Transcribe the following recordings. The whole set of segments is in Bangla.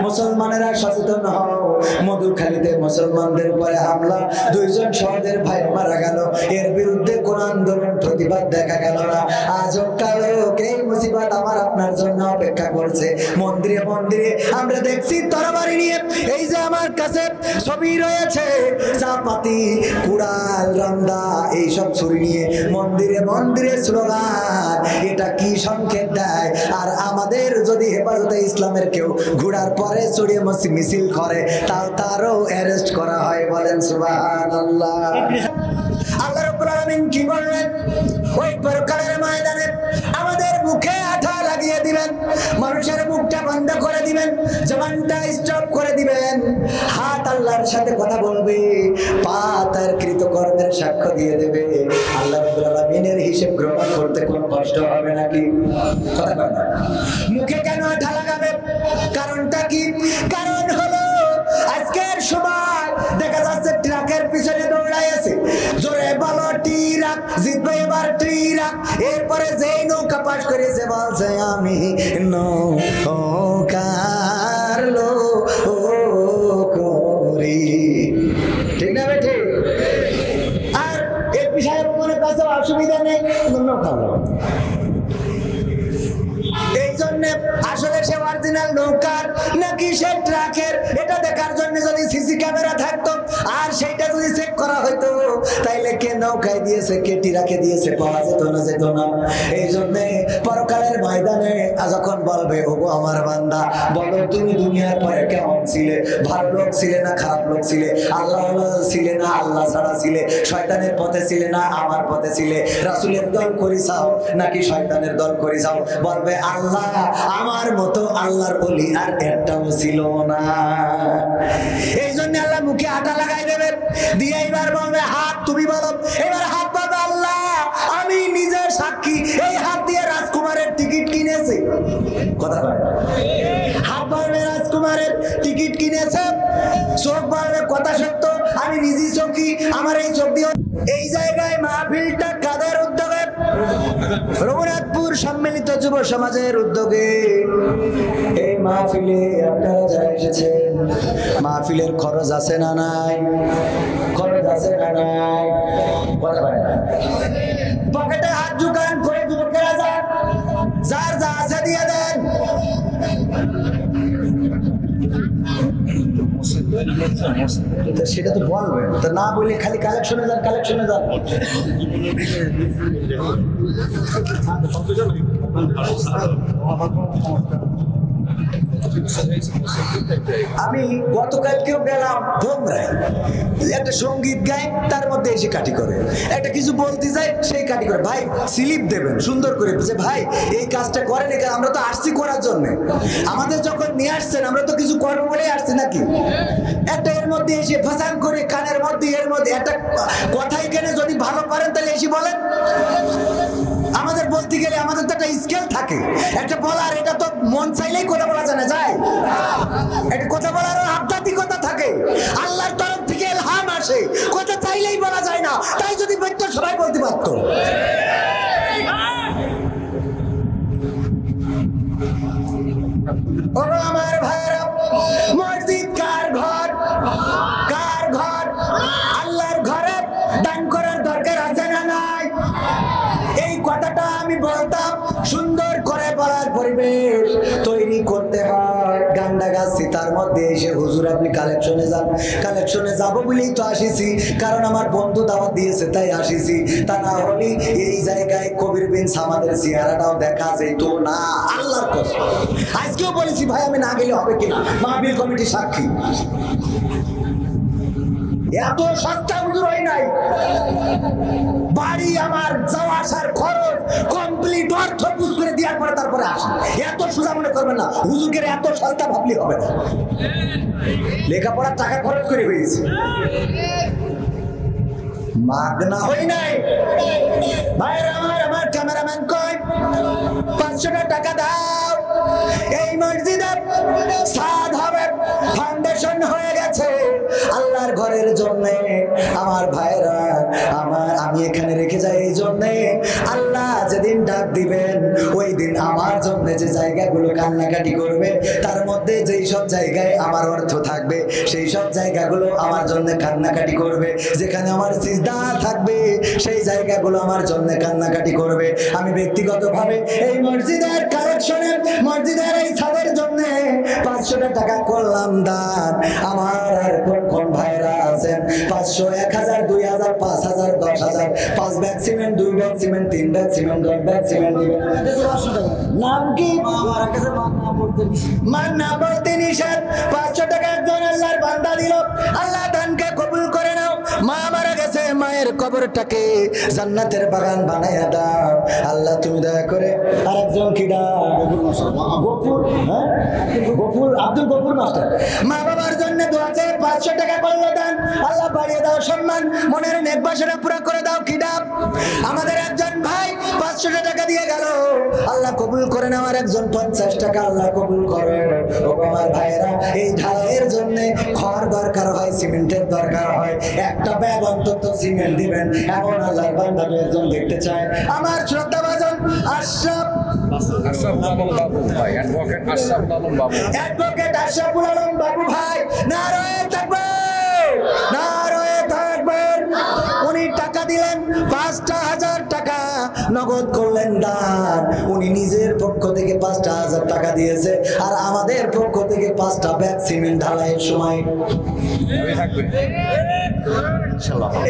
মুসলমানেরা সচেতন হও। মধুখালীতে মুসলমানদের উপরে হামলা, 2 জন সহদের ভাই মারা গেল, এর বিরুদ্ধে কোন আন্দোলন প্রতিবাদ দেখা গেল না। আজও কালো এই মুসিবত আমার আপনার জন্য অপেক্ষা করছে। মন্দিরে মন্দিরে আমরা দেখছি তরবারি নিয়ে, এই যে আমার কাছে ছবি রয়েছে, চাপাতি, কুড়াল, রান্দা, এইসব ছুরি নিয়ে মন্দিরে মন্দিরে স্লোগান। এটা কি সংকেত দেয়? আর আমাদের যদি হেফাজতে ইসলামের কেউ ঘোড়ার পরে চড়িয়ে মিছিল করে, তারও অ্যারেস্ট করা হয়। বলেন সুবহানাল্লাহ। আল্লাহ রাব্বুল আলামিন কি বললেন? ওই পরকালের ময়দানে আমাদের মুখে আঠা লাগিয়ে দিবেন, মানুষের মুখটা বন্ধ করে দিবেন, জবানটা স্টপ করে দিবেন, হাত আল্লাহর সাথে কথা বলবে, পা তার কৃতকর্মের সাক্ষ্য দিয়ে দেবে। আল্লাহ রাব্বুল আলামিনের হিসাব গ্রহণ করতে কোনো কষ্ট হবে নাকি? কথা বলেন না। মুখে কেন আঠা লাগাবে? কারণটা কি? কারণ হলো আজকের সময় দেখা যাচ্ছে ট্রাকের পিছনে দৌড়াই আছে, জোরে বলো ট্রাক জিতবে এবার ট্রাক। এরপরে যেই নৌকা পাশ করেছে বলছে আমি নৌকার লোকরি, ঠিক না বেঠে? আর এর পিছনে মনে কাছে অসুবিধা নেই, নৌকা। এই জন্য আসলে সে অরিজিনাল নৌকার নাকি সে ট্রাকের, এটা দেখার জন্য যদি সিসি ক্যামেরা থাকতো আর সেইটা যদি চেক করা হইতো, তাইলে কে নৌকায় দিয়েছে কে ট্রাকে দিয়েছে পাওয়া যেত না। এই জন্য পরকালের ময়দানে যখন বলবে, ওগো আমার বান্দা, বলো তুমি দুনিয়ার পরে কেমন ছিলে? ভালো লোক ছিলে না খারাপ লোক ছিলে? আল্লাহ ছিলে না আল্লাহ ছাড়া ছিলে? শয়তানের পথে ছিলে না আমার পথে ছিলে? রাসূলের দল করি চাও নাকি শয়তানের দল করি চাও? বলবে আল্লাহ, আমার মতো আল্লাহর ওলি আর একটাও ছিল না। এই জন্য আল্লাহ মুখে আটা লাগাই দেবে, দিয়ে এবার বলবে হাত, তুমি বলো। এবার হাত বলবে আল্লাহ আমি নিজে সাক্ষী, এই হাত দিয়ে রাজকুমারের টিকিট কিনেছে। কথা বলে হাত বলবে রাজকুমারের টিকিট কিনেছে, চোখ বলবে কথা সত্য, আমি নিজে চোখী, আমার এই চোখ দিয়ে। এই জায়গায় মাহফিলটা কাদের উদ্যোগে? রঘুনাথপুর সম্মিলিত যুব সমাজের উদ্যোগে। এই মাহফিলে আপনারা যারা এসেছেন, মাহফিলের খরচ আছে না নাই? খরচ আছে না নাই? পকেটে হাত ঢুকান করে যুবকেরা যান, যার যা আছে দিয়ে দেন। সেটা তো বলবেন, তা না বলে খালি কালেকশনে যান, কালেকশনে যান। আমি গতকালকেও গেলাম বোমরায়, একটা সঙ্গীত গায়, তার মধ্যে এসে কাটি করে, একটা কিছু বলতে যায় সেই কাটি করে। ভাই স্লিপ দেবেন সুন্দর করে, যে ভাই এই কাজটা করেন, আমরা তো আসছি করার জন্য, আমাদের যখন নিয়ে আসছেন আমরা তো কিছু করবো বলে আসছি নাকি? একটা এর মধ্যে এসে ফাঁসান করে কানের মধ্যে, এর মধ্যে একটা কথা এখানে যদি ভালো পারেন তাহলে এসে বলেন। আমাদের বলতে গেলে আমাদের তো একটা স্কেল থাকে, একটা বলার, এটা তো মন চাইলেই কথা বলা যায় না, যায় একটা কথা বলার আধ্যাত্মিকতা থাকে, আল্লাহর তরফ থেকে ইলহাম আসে, কথা চাইলেই বলা যায় না। তাই যদি বলতো সবাই বলতে পারতো। আমার ভাইরা, মসজিদ কার ঘর? কার ঘর? আল্লাহর ঘরে দান করার দরকার আছে না নাই? এই কথাটা আমি বলতাম, সুন্দর করে বলার পরিবেশ তৈরি করতে হয়। গান্ডা গাছি তার মধ্যে এসে হুজুর আপনি কালেকশনে যান, কালেকশনে যাবো বলেই তো আসিছি, কারণ আমার বন্ধু দাওয়াত দিয়েছে তাই আসিছি। তা না হলে এই জায়গায় কবির বিন সামাদের চেহারাটাও দেখা যেত না। আল্লাহর কসম আজকেও বলেছি ভাই, আমি না গেলে হবে কিনা, মাহফিল কমিটি সাক্ষী। এত সস্তা হুজুর হয় নাই, বাড়ি আমার যাওয়া আসার খরচ কমপ্লিট অর্থ বুঝ করে দেওয়ার পরে তারপরে আসে। এত সোজা মনে করবেন না, হুজুরকে এত সস্তা ভাবলে হবে না। লেখাপড়ার টাকা খরচ করে হয়েছে, মাগনা হই নাই। ভাইরা আমার ক্যামেরাম্যান কই 500 টাকা দাও, এই মসজিদে সাদ হবে, ফাউন্ডেশন হয়ে গেছে আল্লাহর ঘরের জন্য। আমার ভাইরা আমি এখানে রেখে যাই এই জন্য, আল্লাহ যেদিন ডাক দিবেন ওই দিন আমার জন্য সামনে যে জায়গাগুলো কান্নাকাটি করবে তার মধ্যে যেই সব জায়গায় আমার অর্থ থাকবে সেই সব জায়গাগুলো আমার জন্য কান্নাকাটি করবে। যেখানে আমার সিজদা থাকবে সেই জায়গাগুলো আমার জন্য কান্নাকাটি করবে। আমি ব্যক্তিগতভাবে এই মসজিদের কালেকশনে, মসজিদের এই ছাদের জন্য 500 টাকা করলাম দান। আমার আর কোন ভাইরা আছেন 500, 1000, 2000, 5000, 10000, 5 bag cement, 2 bag cement, 3 bag cement, 10 bag cement দিবেন। নাম কি? মান্না বলতে নিষেধ। 500 টাকা একজন আল্লাহর বান্দা দিল, আল্লাহ দানকে কবুল করে নাও। মা মারা গেছে, মায়ের কবরটাকে জান্নাতের বাগান বানাইয়া দাও আল্লাহ তুমি দয়া করে। আর একজন কিডা গফুর, হ্যাঁ গফুর, আব্দুল গফুর মাস্টার, মা বাবার জন্য দোয়া চেয়ে 500 টাকা করলো দান। আল্লাহ বাড়িয়ে দাও সম্মান, মনের নেক বাসনা পুরা করে দাও। কিডা আমাদের একজন ভাই 500 টাকা দিয়ে গেল, আল্লাহ কবুল করে নেওয়ার একজন 50 টাকা আল্লাহ কবুল করে। ও আমার ভাইয়েরা, এই ঢালাইয়ের জন্য খড় দরকার হয়, সিমেন্টের দরকার হয়, একটা ব্যাগ অন্তত সিমেন্ট দিবেন এমন আল্লাহর বান্দা একজন দেখতে চায়। আমার শ্রদ্ধাভাজন আশরাফ বাবু ভাই, অ্যাডভোকেট আশরাফুল আলম বাবু ভাই, নারায়ে তাকবীর, নারায়ে তাকবীর। উনি টাকা দিলেন 5000 টাকা, নগদ করলেন দান। উনি নিজের পক্ষ থেকে 5000 টাকা দিয়েছে, আর আমাদের পক্ষ থেকে 5টা ব্যাগ সিমেন্ট ঢালাইয়ের সময়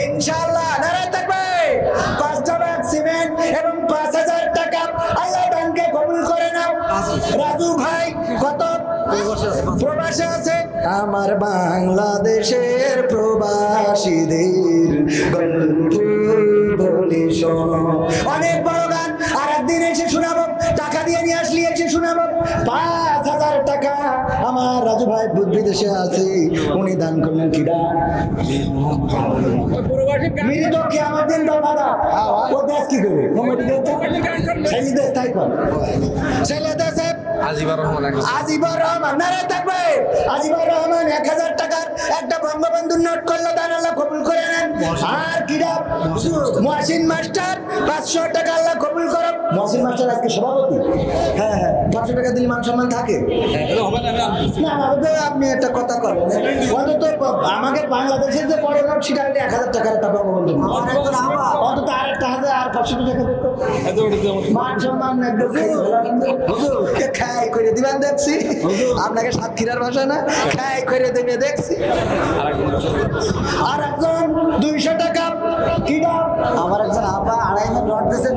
ইনশাআল্লাহ নারায়ে তাকবীর 5টা ব্যাগ সিমেন্ট এবং 5000 টাকা আল্লাহ দানকে কবুল করে নাও। রাজু ভাই কত প্রবাসে আছে? আমার বাংলাদেশের প্রবাসীদের গল্প বলি শোনো। অনেক বড় গান, আর একদিন এসে শোনাবো। টাকা দিয়ে নিয়ে আসলি এসে শোনাবো। 5000 টাকা আমার রাজু ভাই বিদেশে আছে, উনি দান করলেন। কিডা মিরি তো কি আমাদের দাদা ও দেশ কি করে ছেলে দেশ তাই কর ছেলে দেশে আজিবর রহমান, নারায়ে তাকবীর। আজিবর রহমান 1000 টাকার একটা বঙ্গবন্ধুর নোট করলো দান, আল্লাহ কবুল করে নেন। আর কিডা মহসিন মাস্টার 500 টাকা আল্লাহ কবুল করো। মহসিন মাস্টার আজকে সভাপতি। হ্যাঁ হ্যাঁ, 500 টাকা দিলে মান সম্মান থাকে না? আপনি একটা কথা করেন, অন্তত আমাকে বাংলাদেশের যে বড় নোট সেটা হলে 1000 টাকার একটা বঙ্গবন্ধু, অন্তত আর একটা 1000 আর 500 টাকা মান সম্মান খাই করে দিবেন দেখছি। আপনাকে সাতক্ষীরার ভাষা না খাই করে দেবে দেখছি। আর একজন 200 টাকা। কিডা আমার একজন আপা 2.5 নোট দিয়েছে,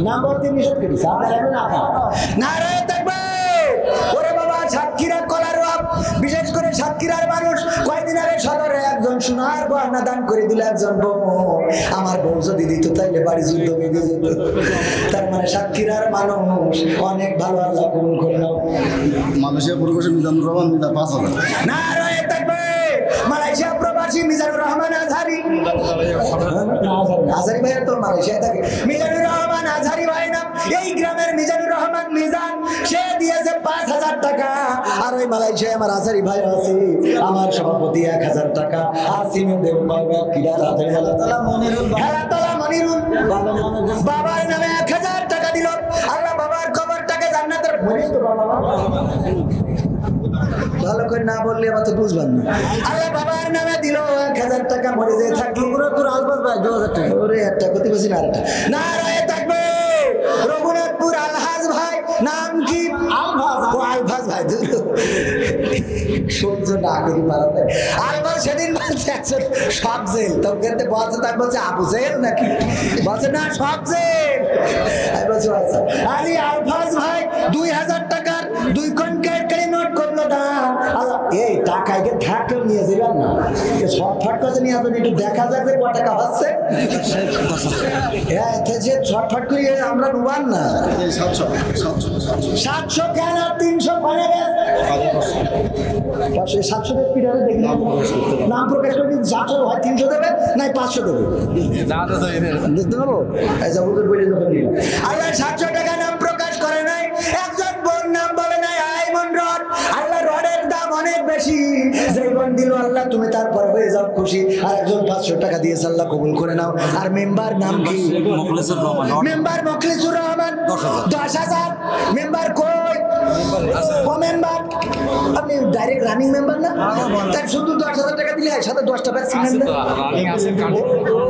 নাম বলতে নিষেধ করেছে। আপনার একজন আপা। নারায়ে তাকবীর। ওরে বাবা, সাতক্ষীরা কলার রব, বিশেষ করে সাতক্ষীরার মানুষ কয়েকদিন আগে সদরে একজন সোনার গয়না দান করে দিল একজন বউ। আমার বউ যদি দিত তাইলে বাড়ি যুদ্ধ বেঁধে যেত। তার মানে সাতক্ষীরার মানুষ অনেক ভালো, আল্লাহ কবুল করে নাও। মালয়েশিয়া প্রবাসী মিজানুর রহমান মিজান 5000। নারায়ে তাকবীর। মালয়েশিয়া প্রবাসী মিজানুর রহমান আজহারি, আজহারি ভাই তো মালয়েশিয়ায় থাকে। মিজানুর রহমান আজহারি ভাই না, এই গ্রামের মিজানুর রহমান মিজান, সে দিয়েছে 5000 টাকা। আর ওই মালয়েশিয়ায় আমার আজহারি ভাই আছে, আমার সভাপতি 1000 টাকা। আর সিমেন্ট দেব বাবা কিডা তাদের হেলাতলা মনিরুল, হেলাতলা মনিরুল বাবার নামে 1000 টাকা দিল। আল্লাহ বাবার কবরটাকে জান্নাতের মনির তো বাবা ভালো করে না বললে আবার তো বুঝবেন না। আল্লাহ বাবার নামে দিল 1000 টাকা, মরে যায় থাকলো রঘুনাথপুর আলফাজ ভাই 2000 টাকা। ওরে একটা ক্ষতি বেশি না, আরেকটা নারায়ে তাকবীর। রঘুনাথপুর আলহাজ ভাই, নাম কি? আলফাজ। ও আলফাজ ভাই সহ্য না করি পারাতে। আলফাজ সেদিন বলছে একজন সব জেল, তোকে বলছে, তাকে বলছে আবু জেল নাকি, বলছে না সব জেল। আমি বলছি আচ্ছা। আলী আলফাজ ভাই 2000 টাকার 2 কনকের নোট করলো দান। আল্লাহ এই টাকাকে ধাক্কা নিয়ে যাবেন না, শর্টফট করে নিয়ে আসবেন, একটু দেখা যাক যে কত টাকা হচ্ছে। যে শর্টফট করে আমরা ডুবান না। 700 কেন 300 কনে গেছে 700 স্পিডারে দেখি নাম প্রকাশ করে দিন। 700 হয় 300 দেবে না 500 দেবে, বুঝতে পারবো। আল্লাহ 700 টাকা নাম প্রকাশ করে নাই, একজন বোন নাম বলে নাই আইমন রড। আল্লাহ রডের দাম অনেক বেশি, যেমন দিল আল্লাহ তুমি তারপরে হয়ে যাও খুশি। আর একজন 500 টাকা দিয়েছে, আল্লাহ কবুল করে নাও। আর মেম্বার নাম কি? মেম্বার মখলিসুর রহমান, 10,000। মেম্বার কই? ও মেম্বার আপনি ডাইরেক্ট রানিং মেম্বার না? তার শুধু 10,000 টাকা দিলে সাথে 10টা ভ্যাকসিন দেন।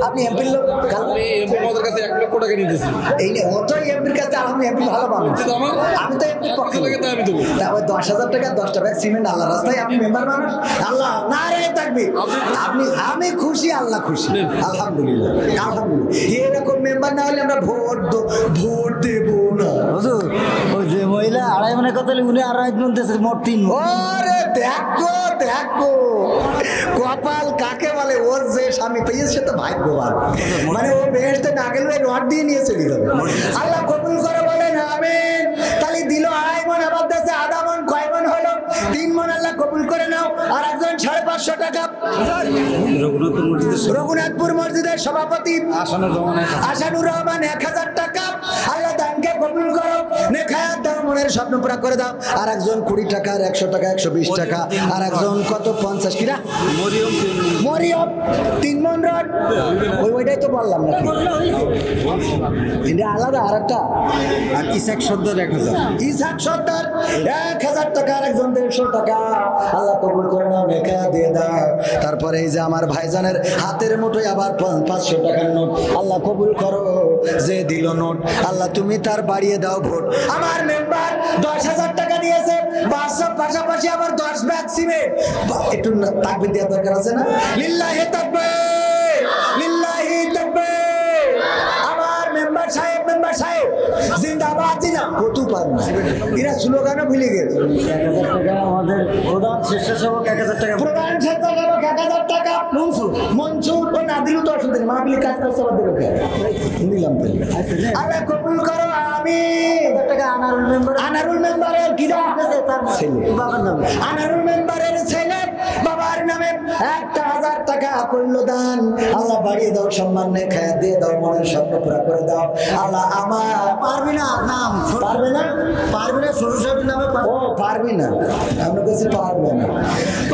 আপনি এমপির লোক, আমাদের কাছে 1 লক্ষ টাকা নিতেছি। এই নে ও তো এমপির কাছে, আমি এমপি ভালো পাবো, আমি তো এমপির পক্ষে লাগে, তাই আমি দেবো। তারপর 10,000 টাকা 10টা ব্যাগ সিমেন্ট আল্লাহ রাস্তায়, আপনি মেম্বার মানুষ। আল্লাহ না রে থাকবে আপনি, আমি খুশি, আল্লাহ খুশি, আলহামদুলিল্লাহ আলহামদুলিল্লাহ। এরকম মেম্বার না হলে আমরা ভোট দেবো না। ওই যে মহিলা 2.5 মনে কথা উনি 2.5 মন দিয়েছে, মোট 3 মন। ওরে দেখো কপাল কাকে বলে, ওর যে স্বামী পেয়েছে সে তো ভাগ্যবান। মানে ও বেহেশতে না গেলে রড দিয়ে নিয়ে চলে যাবে। আল্লাহ কবুল করে বলেন আমিন। তাহলে দিল 2.5 মন, আবার দেশে 1/2 মন, কয় মন হলো? 3 মন। আল্লাহ কবুল করে নাও। আর একজন 550 টাকা রঘুনাথপুর মসজিদের সভাপতি আসানুর রহমান 1000 টাকা। আল্লাহ দানকে কবুল করো, নেখায়াত দাও, মনের স্বপ্ন পুরা করে দাও। আর একজন 20 টাকা, আর 100 টাকা, 120 টাকা। আর একজন কত 50 কিনা মরিয়ম 3 মন রড। ওইটাই তো বললাম নাকি, এটা আলাদা। আর একটা আর ইসাক সর্দার 1000, ইসাক সর্দার 1000 টাকা। আর একজন 150 টাকা। আল্লাহ কবুল করে নাও, নেখায়াত দিয়ে দাও। তারপরে এই যে আমার ভাইজানের হাতের মুঠোয় আবার 500 টাকার নোট। আল্লাহ কবুল করো, যে দিল নোট আল্লাহ তুমি তার বাড়িয়ে দাও ভোট। আমার মেম্বার 10,000 টাকা দিয়েছে, পাশাপাশি আবার 10 ব্যাগ সিমেন্ট। একটু তাকবীর দেওয়ার দরকার আছে না? লিল্লাহি তাকবীর, লিল্লাহি তাকবীর। আমার মেম্বার সাহেব জিন্দাবাদ জিনা কত পার না, এরা স্লোগানও ভুলে গেছে। 1000 টাকা আমাদের প্রধান স্বেচ্ছাসেবক, 1000 টাকা প্রধান স্বেচ্ছাসেবক 1000 টাকা। মনসুর ও না দিল তো অসুবিধা নেই, মাহফিলে কাজ করতে আমাদের নিলাম তো। আল্লাহ কবুল করো আমিন। 1000 টাকা আনারুল মেম্বারের কি দাম? তার বাবার নাম আনারুল মেম্বারের ছেলে বাবার নামে 1000 টাকা করলো দান। আল্লাহ বাড়িয়ে দাও, সম্মান নে খায়াত দিয়ে দাও, মনের স্বপ্ন পুরা করে দাও। আল্লাহ আমার পারবি না, নাম পারবে না, ছোট সাহেবের নামে ও পারবি না, আমরা কাছে পারবে না,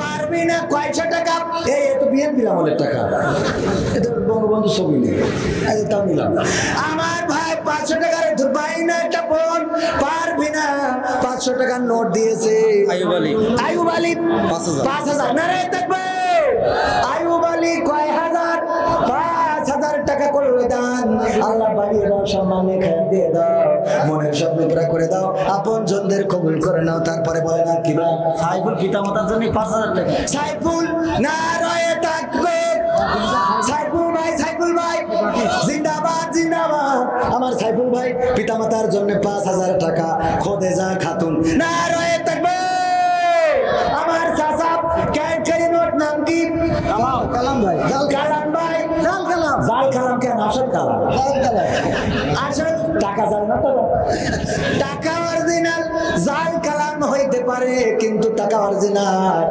পারবি না। 500 টাকা, এই তো বিএনপির আমলের টাকা, এটা বঙ্গবন্ধু ছবি নেই, তাও নিলাম। আমার ভাই 500 টাকার ভাই না, একটা বোন পারবি না। 500 টাকার নোট দিয়েছে আয়ুব আলী 5,000 না রে থাকবে। আয়ুব আলী কয় হাজার? 5,000 টাকা করলো দান। আল্লাহ বাড়িয়ে দাও, সম্মানে খায় দিয়ে দাও, মনের স্বপ্ন পুরা করে দাও, আপন জনদের কবুল করে নাও। তারপরে বলে না কিবা সাইফুল পিতামাতার জন্য 5,000 টাকা। সাইফুল না রয়ে থাকবে। সাইফুল ভাই জিন্দাবাদ জিন্দাবাদ। আমার সাইফুল ভাই পিতামাতার জন্য 5,000 টাকা। খোদেজা খাতুন না রয়ে থাকবে। আমার চাচা ক্যান্টারি নোট নাম কি? কালাম ভাই, কালাম ভাই, জাল কালাম কেন? আসল কালাম, আসল টাকা জাল না তো, টাকা অরিজিনাল। জাল কালাম হইতে পারে কিন্তু টাকা অরিজিনাল।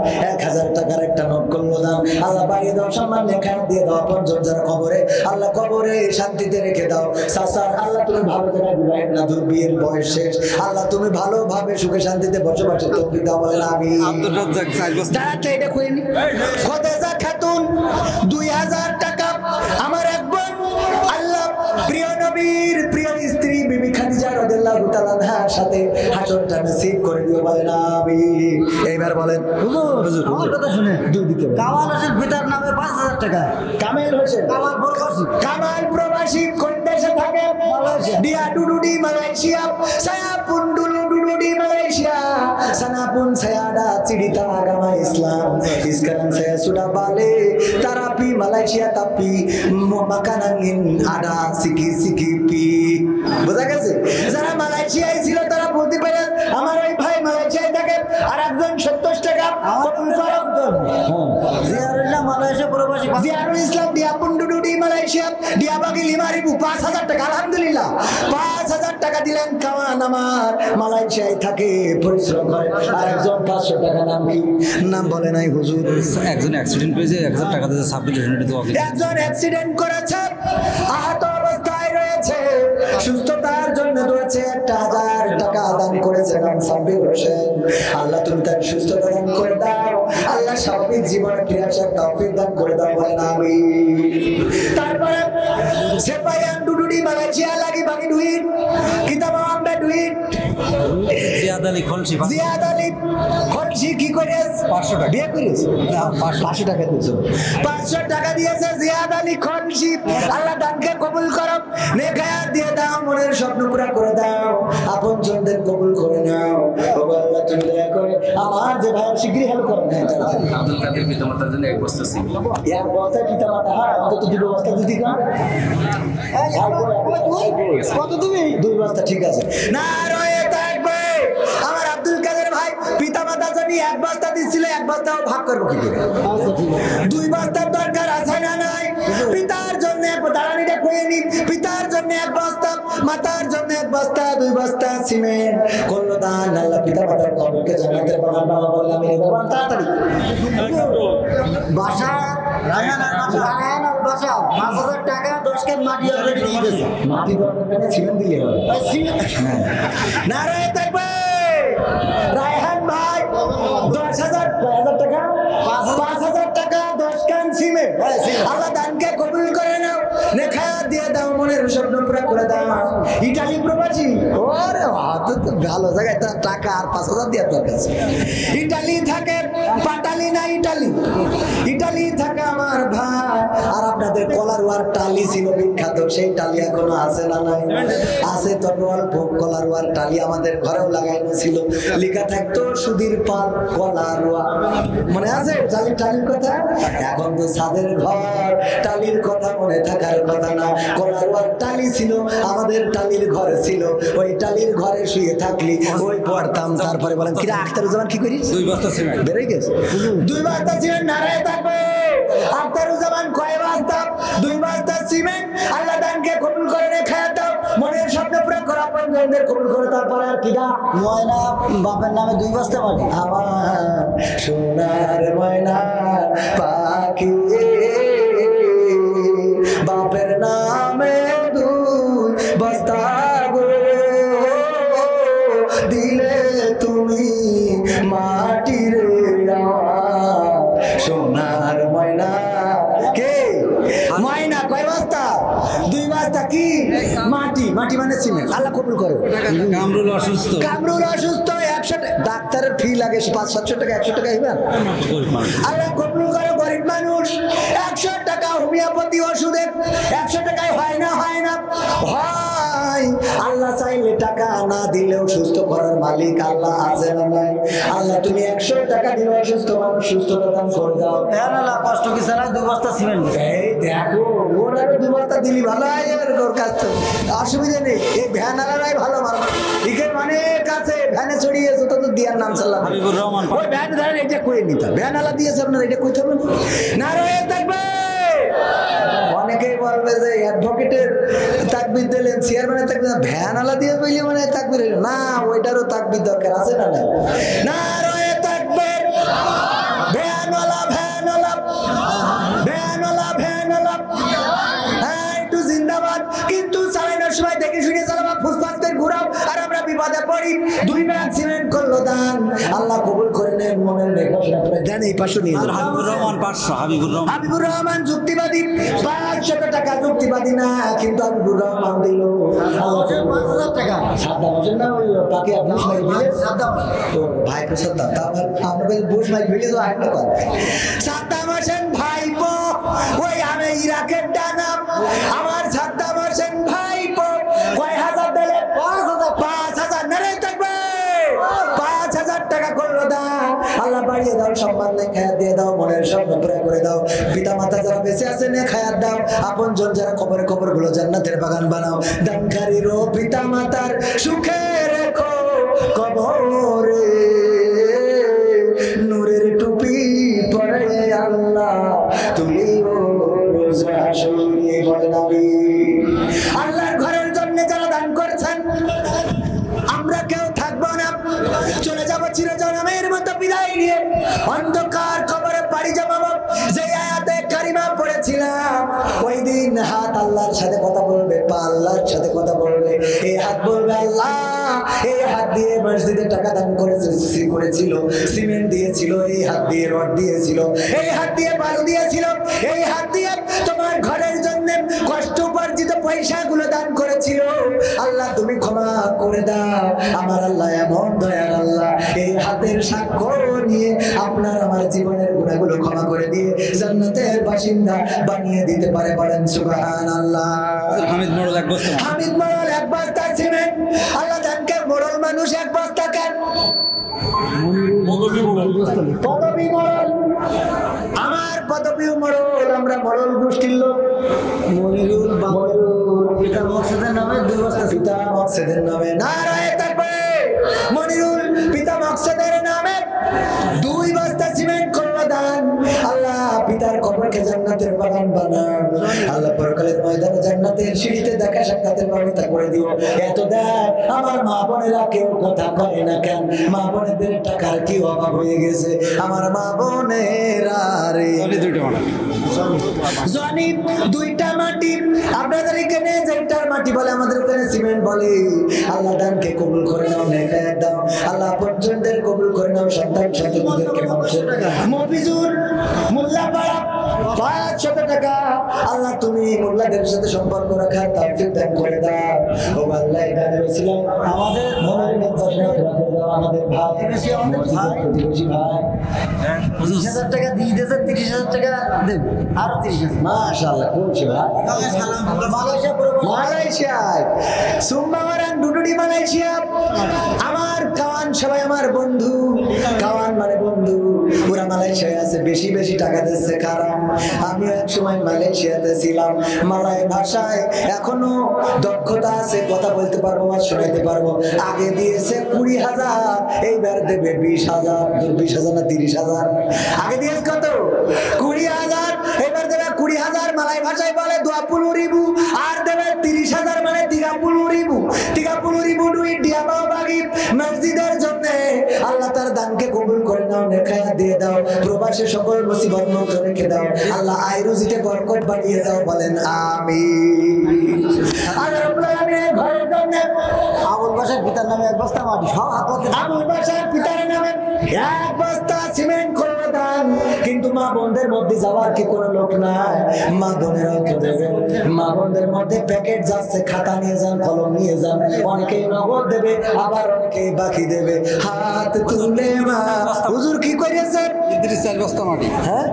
1000 টাকার একটা নোট করলো দাম। আল্লাহ বাড়িয়ে দাও, সম্মান লেখা দিয়ে দাও, আপন যারা কবরে আল্লাহ কবরে শান্তিতে রেখে দাও। চাচার আল্লাহ তুমি ভালো জায়গায় বিবাহ না, দূর বিয়ের বয়স শেষ, আল্লাহ তুমি ভালোভাবে সুখে শান্তিতে বসবাসের তৌফিক দাও। বলেন আমি এটা কইনি। খোদেজা খাতুন 2000 টাকা। আমার এক বোন আল্লাহ প্রিয় নবীর প্রিয় স্ত্রী বিবি খাদিজা রাদিয়াল্লাহু তাআলা আনহার সাথে হাসরটা নসিব করে দিও। বলেন আমিন। এইবার বলেন হুজুর আমার কথা শুনে দুই দিকে কামাল হোসেন পিতার নামে 5,000 টাকা। কামেল হোসেন কামাল প্রবাসী কোন দেশে থাকে? ডিয়া ডুডুডি মালয়েশিয়া, সায়াপুন ডুডুডি মালয়েশিয়া, সানাপুন সায়াডা চিড়িতা আগামা ইসলাম, ইসকারান saya sudah balik terapi Malaysia tapi makanangin ada siki-sikipi। বোঝা গেছে? যারা মালয়েশিয়ায় ছিল তারা বলতে পারে আমার ওই ভাই মালয়েশিয়ায় থাকে। আর একজন 70 টাকা জিয়ারুল্লাহ মালয়েশিয়া প্রবাসী, জিয়ারুল ইসলাম ডিয়াপুন ডুডুডি মালয়েশিয়া, ডিয়াবাগি লিমারিবু 5,000 টাকা। আলহামদুলিল্লাহ 5,000 টাকা দিলেন। কামান আমার মালয়েশিয়ায় থাকে, পরিশ্রম করে। আর একজন 500 টাকা নাম কি? নাম বলে নাই হুজুর। একজন অ্যাক্সিডেন্ট পেয়েছে, 1000 টাকা দিয়েছে, একজন অ্যাক্সিডেন্ট করেছে, আহত অবস্থায় রয়েছে, সুস্থতার জন্য রয়েছে, 1,000 টাকা দান করেছে নাম সাব্বির হোসেন। আল্লাহ তুমি তার সুস্থতা দান করে দাও। আল্লাহ স্বাভাবিক জীবনে ফিরে আসার তৌফিক দান করে দাও বলেন আমিন। তারপরে সেপাইয়ান ডুডুডি মালয়েশিয়া লাগি বাকি ডুইট কিতাব আমরা ডুইট জিয়াদ আলী খলসি জিয়াদ আলী খলসি কি করিস 500 টাকা বিয়ে করিস না 500 টাকা দিয়েছো 500 টাকা দিয়েছে জিয়াদ আলী খলসি আল্লাহ দানকে কবুল করো নেকায়াত দিয়ে দাও মনের স্বপ্ন পুরা করে দাও আপন জনদের কবুল করে নাও ও আল্লাহ তুমি দয়া করে আমার যে ভাই শিগগিরই হেল্প করো না আব্দুল কাদের পিতামাতার জন্য এক বস্তা সিম এক বস্তা পিতা মাতা হ্যাঁ অন্তত দুটো বস্তা দিদি কা কত তুমি 2 বস্তা ঠিক আছে না রয়ে থাকবে আমার আব্দুল কাদের ভাই পিতা মাতা যদি এক বস্তা দিছিল এক বস্তাও ভাগ করব কি করে 2 বস্তার দরকার আছে না নাই পিতার জন্য দাঁড়ানিটা কইয়ে নি পিতার জন্য এক বস্তা মাতার জন্য এক বস্তা 2 বস্তা সিমেন্ট করলো দান আল্লাহ পিতা মাতার কবরকে জান্নাতের বাগান বাবা বলে আমি ভগবান তাড়াতাড়ি বাসা রায়হান আর বাসা 5000 টাকা 10 কেজি মাটি অলরেডি দিয়ে দিয়েছে মাটি দরকার সিমেন্ট দিলে হবে নারায় থাকবে রায়হান ভাই 10,000 টাকা 5,000 টাকা 10 কান সিমেন্ট আল্লাহ দানকে কবুল করে নাও নেখায়াত দিয়ে দাও মনের স্বপ্ন পুরা করে দাও ইতালি প্রবাসী ওরে হাত তো ভালো জায়গায় তার টাকা আর 5,000 দিয়ে তোর কাছে ইতালি থাকে পাটালি না ইতালি থাকে আমার ভাই আর আপনাদের কলারওয়ার টালি ছিল বিখ্যাত সেই টালি এখনো আছে না নাই আছে তো অল্প কলারওয়ার টালি আমাদের ঘরেও লাগানো ছিল লেখা থাকতো সুধীর পাল কলারওয়া মনে আছে টালির কথা এখন তো ছাদের ঘর টালির কথা মনে থাকার কথা না কলারওয়ার টালি ছিল আমাদের টালির ঘরে ছিল ওই টালির ঘরে শুয়ে থাকলি ওই পড়তাম তারপরে বলেন কিরা আখতারুজ্জামান কি করিস 2 বস্তা সিমেন্ট বেড়ে গেছে 2 বস্তা সিমেন্ট নারায় থাকবে আখতারুজ্জামান কয় বস্তা 2 বস্তা সিমেন্ট আল্লাহ দানকে কবুল করে নেখায়াত দাও মনের স্বপ্ন পুরো করা পঞ্জনদের কবুল করে তারপরে আর কিরা ময়না বাপের নামে 2 বস্তা মাটি আমার সোনার ময়না পাখি বাপের নামে 2 বস্তা গো দিলে তুমি মাটির সোনার ময়না কে ময়না কয় বস্তা 2 বস্তা কি মাটি মানে সিমেন্ট আল্লাহ কবুল করে কামরুল অসুস্থ 100 ডাক্তারের ফি লাগে 500-700 টাকা 100 টাকা হইবা আল্লাহ কবুল করে গরিব মানুষ 100 টাকা হোমিওপ্যাথি ওষুধে 100 টাকায় হয় না ভাই আল্লাহ চাইলে টাকা না দিলেও সুস্থ করার মালিক আল্লাহ আছে না নাই আল্লাহ তুমি 100 টাকা দিলে অসুস্থ মানুষ সুস্থতা দান করে দাও হ্যাঁ না কষ্ট কি ছাড়া 2 বস্তা সিমেন্ট এই দেখো ওর আরো 2 বস্তা দিলি ভালো হয় ওর কাজ তো অসুবিধা নেই এই ভ্যান আলারাই ভালো মানুষ এখানে অনেক আছে ভ্যানে চড়িয়েছে তো দিয়ার নাম চাল্লাহ হাবিবুর রহমান ওই ভ্যান ধরেন এটা কই নিতা ভ্যান আলা দিয়েছে আপনারা এটা কইতে হবে না রয়ে থাকবে অনেকেই বলবে যে অ্যাডভোকেটের তাকবীর দিলেন চেয়ারম্যানের তাকবীর ভ্যান আলা দিয়ে বইলে মানে তাকবীর হলো না ওইটারও তাকবীর দরকার আছে না না রয়ে থাকবে ভ্যানওয়ালা হ্যাঁ একটু জিন্দাবাদ কিন্তু চালানোর সময় দেখে শুনে চালাবা ফুসফাস করে ঘুরাও আর আমরা বিপদে পড়ি 2 ব্যাগ সিমেন্ট করলো দান আল্লাহ কবুল করে নেন মনের নেকশা করে দেন এই পাশে নিয়ে হাবিবুর রহমান 500 হাবিবুর রহমান যুক্তিবাদী 500 টাকা যুক্তিবাদী না কিন্তু হাবিবুর রহমান দিল 5000 টাকা সাদ্দাম হোসেন না ওই পাকি আপনি মাইল দিলে সাদ্দাম তো ভাই তো সাদ্দাম তারপর আপনাদের বুশ মাইল দিলে তো আরেকটা কথা সাদ্দাম হোসেন ভাইপো ওই আমি ইরাকের ডানা আমার সাদ্দাম হোসেন ভাইপো কয় হাজার দিলে 5000 নারে থাকবে 5000 টাকা করলো দাও আল্লাহ বাড়িয়ে দাও সম্মান নেখায়াত দিয়ে দাও মনের স্বপ্ন পুরা করে দাও পিতা মাতা যারা বেঁচে আছে নেখায়াত দাও আপন জন যারা কবরগুলো জান্নাতের বাগান বানাও দানকারীরও পিতা মাতার সুখে রেখো কবরে নূরের টুপি পরে আল্লাহ তুমি আল্লাহর ঘরের জন্য যারা দান করছেন আমরা কেউ থাকবো না চলে যাবো চিরজন্মের মতো বিদায় নিয়ে অন্ধকার কবরে পাড়ি জমাবো যে আয়াতে কারিমা পড়েছিলাম ওই দিন হাত আল্লাহর সাথে কথা বলবে পা আল্লাহর সাথে কথা বলবে, এই হাত বলবে আল্লাহ এই হাত দিয়ে মসজিদে টাকা দান করেছিল, সিমেন্ট দিয়েছিল, এই হাত দিয়ে রড দিয়েছিল, এই হাত দিয়ে বালু দিয়েছিল, এই হাত দিয়ে তোমার ঘরের জন্য কষ্ট উপার্জিত পয়সাগুলো দান করেছিল, আল্লাহ তুমি ক্ষমা করে দাও। আমার আল্লাহ এমন দয়ার আল্লাহ, এই হাতের সাক্ষ্য নিয়ে আপনার আমার জীবনের গুনাহগুলো ক্ষমা করে দিয়ে জান্নাতের বাসিন্দা বানিয়ে দিতে পারে। বলেন সুবহানাল্লাহ। হামিদ মোড়ল এক বস্তা, হামিদ মোড়ল এক বস্তা সিমেন্ট, আল্লাহ জানকে মোড়ল মানুষ এক বস্তা কেন? পদবী মোড়ল, আমার পদবী মোড়ল, আমরা মোড়ল গোষ্ঠীর লোক। মনিরুল পিতা মকসেদের নামে 2 বস্তা, পিতা মকসেদের নামে নারায়ে তাকবীর। মনিরুল পিতা মকসেদের নামে 2 বস্তা সিমেন্ট করলো দান। আল্লাহ পিতার কবরকে জান্নাতের বাগান বানান, আল্লাহ পরকালের ময়দানে জান্নাতের সিঁড়িতে দেখা সাক্ষাতের ব্যবস্থা করে দিও। এত দেয় আমার মা বোনেরা কেউ কথা কয় না কেন? মা বোনেদের টাকার কি অভাব হয়ে গেছে? আমার মা বোনেরা রে জনি 2টা মাটি, আপনাদের এখানে যেটার মাটি বলে আমাদের ওখানে সিমেন্ট বলে। আল্লাহ দানকে কবুল করে নাও, নেকায়াত দাও আল্লাহ, পর্যন্তের কবুল করে নাও, সন্তান সন্ততিদেরকে মানুষের। মফিজুর মোল্লাপাড়া 500 টাকা, আল্লাহ তুমি মোল্লাদের সাথে সম্পর্ক রাখার তৌফিক দান করে দাও। ও আল্লাহ এই দানের ওসিলা আমাদের মনের নেকবাসনা রাখে দাও। আমাদের ভাই প্রতিবেশী ভাই 30,000 টাকা দিয়ে দিয়েছে, 30,000 টাকা দেব, আরো 30,000। মাশাআল্লাহ খুশি ভাই। মালয়েশিয়ায় সুম্বাওয়ারান ডুডুডি মালয়েশিয়া, আমার কাওয়ান সবাই আমার বন্ধু, কাওয়ান মানে বন্ধু। পুরা মালয়েশিয়ায় আছে, বেশি বেশি টাকা দিচ্ছে কারণ আমি এক সময় মালয়েশিয়াতে ছিলাম। মালয় ভাষায় এখনো দক্ষতা আছে, কথা বলতে পারবো, আর শোনাইতে পারবো। আগে দিয়েছে 20,000, এইবার দেবে 20,000, 20,000 না 30,000। আগে দিয়েছে কত? 20,000, এবার দেবে 20,000। মালয় ভাষায় বলে 20,000, আর দেবে 30,000 মানে 30,000। 30,000 দুই ডিয়া বাগি মসজিদের জন্য। আল্লাহ তার দানকে কবুল করে নাও, নেকায়াত দিয়ে দাও, প্রবাসে সকল মুসিবত মুক্ত রেখে দাও। আল্লাহ আয় রুজিতে বরকত বাড়িয়ে দাও। বলেন আমিন। আল্লাহ রাব্বুল আলামিনের ঘরের জন্য আবুল বাসার পিতার নামে 1 বস্তা মাটি, সব হাতে আবুল বাসার পিতার নামে 1 বস্তা সিমেন্ট করে দান। কিন্তু মা বোনদের মধ্যে যাওয়ার কি কোনো লোক নাই? মা বোনেরা তো দেবে, মা বোনদের মধ্যে প্যাকেট যাচ্ছে, খাতা নিয়ে যান, কলম নিয়ে যান, অনেকে নগদ দেবে, আবার অনেকে বাকি দেবে। হাত তুলে মা হুজুর কি করেছেন? ইদ্রিস 4 বস্তা মাটি। হ্যাঁ